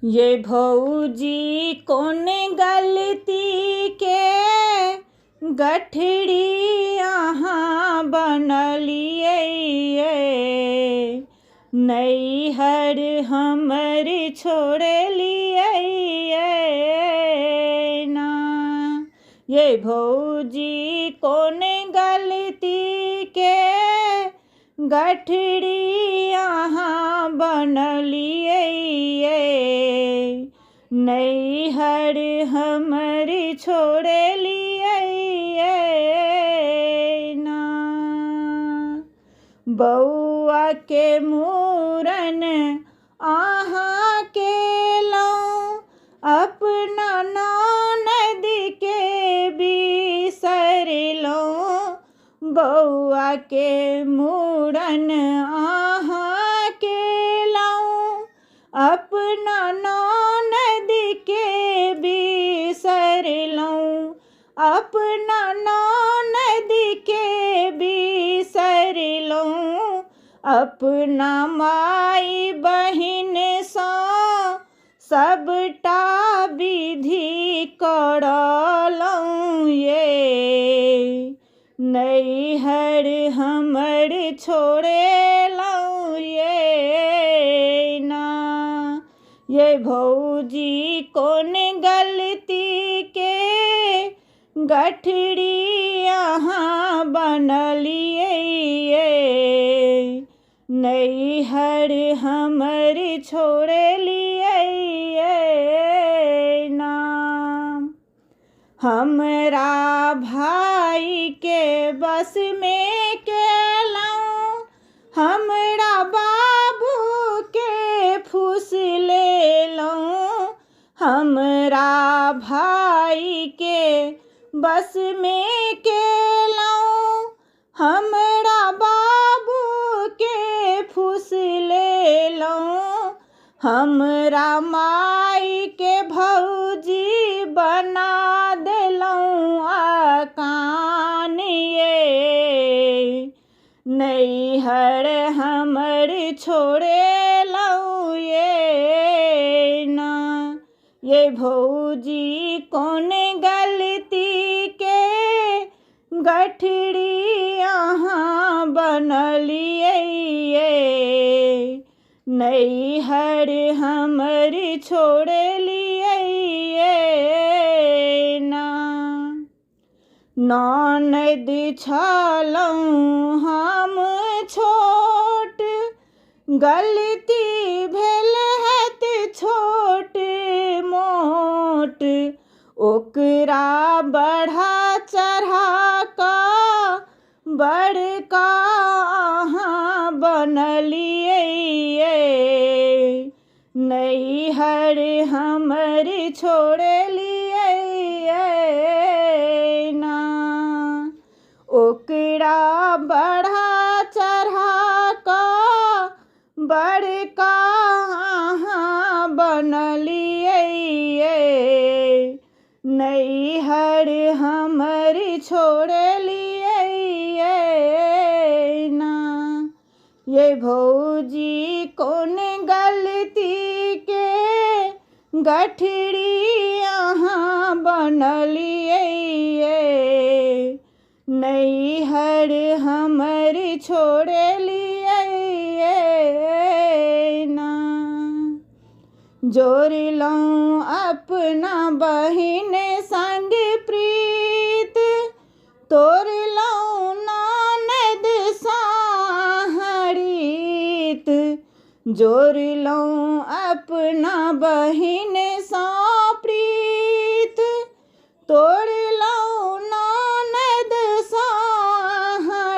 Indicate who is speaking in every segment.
Speaker 1: ये भौजी कौन गलती के गठरी यहाँ बनलिए नैहर हमर छोड़ लिए ना। ये भौजी कौन गलती के गठरी यहाँ बनलिए नैहर हमर छोड़ लिए ना। बउआ के मूरन आहाँ के लौं अपना ननद के बिसर लौं। बउआ के मूरन आहाँ के लौं अपना ननद के बिसर लौं। अपना ननद के बिसर लौं। अपना माई बहिन सा सबटा विधि करलौं ये नैहर हमर छोड़ेलौं ये ना। ये भौजी कौन गलती के गठरी यहाँ बनलिए नैहर हमर छोड़ लिए ना। हमरा भाई के बस में केलौं हमरा बाबू के फूस लेलौं। हमरा भाई के बस में केलौं हमरा बाबू के फूस लेलौं। हमरा माई के भौजी बना देलौं आकान ये नैहर हमर छोड़ेलौं ये ना। ये भौजी कौन गलती के गठरी यहाँ बनलिए नैहर हमर छोड़ लिए ना। ननद छलौं हम छोट गलती भेल हैत छोट मोट। ओकरा बढ़ा चढ़ा का बड़का अहाँ बनलिए नैहर हमर छोड़ लिए ना। ओकरा बढ़ा चढ़ा का बड़का अहाँ बनलिए नैहर हमर छोड़ लिए ना। ये भौजी कौन गलती के गठरी यहाँ बनलिए नैहर हमर छोड़ लिए ना। जोड़लौं अपना बहिन संग प्रीत तोड़लौं ननद साहरीत। जोड़लौं अपना बहिन सा प्रीत तोड़लौं ननद साहरीत।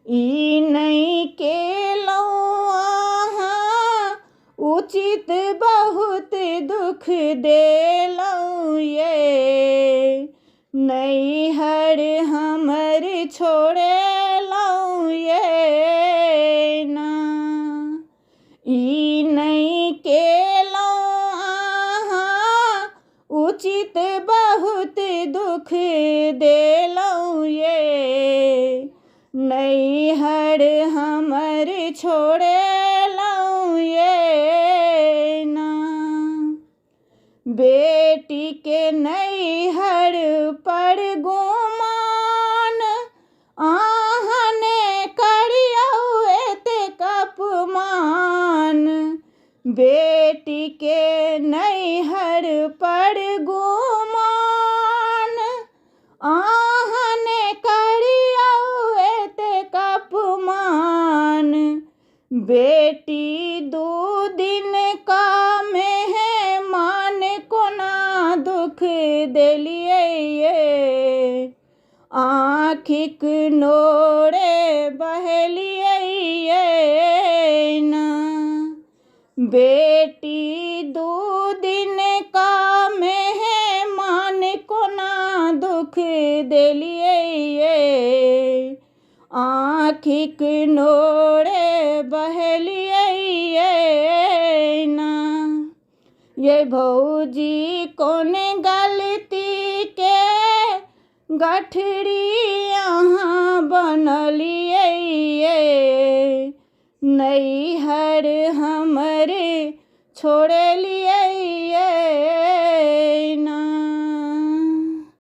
Speaker 1: ई नहीं केलौं आहाँ उचित बहुत दुख देलौं ये नैहर हमर छोड़ेलौं ये ना। ई नहीं केलौं आहाँ उचित बहुत दुख देलौं ये नैहर हमर छोड़ेलौं ये बेटी के नैहर पर गुमान आहने करियौ एतेक अपमान। बेटी के नैहर पर गुमान आहने करियौ एतेक अपमान। बेटी दू दिन का मेहमान कोना दुख देलियै ये। आँखिक नोरे बहेलियै ना। बेटी दू दिन का मेहमान कोना दुख देलियै ये। आँखिक नोरे बहेलियै ना। ये भौजी कौन गलती के गठरी यहाँ बनलियै ये। नैहर हमर छोड़लियै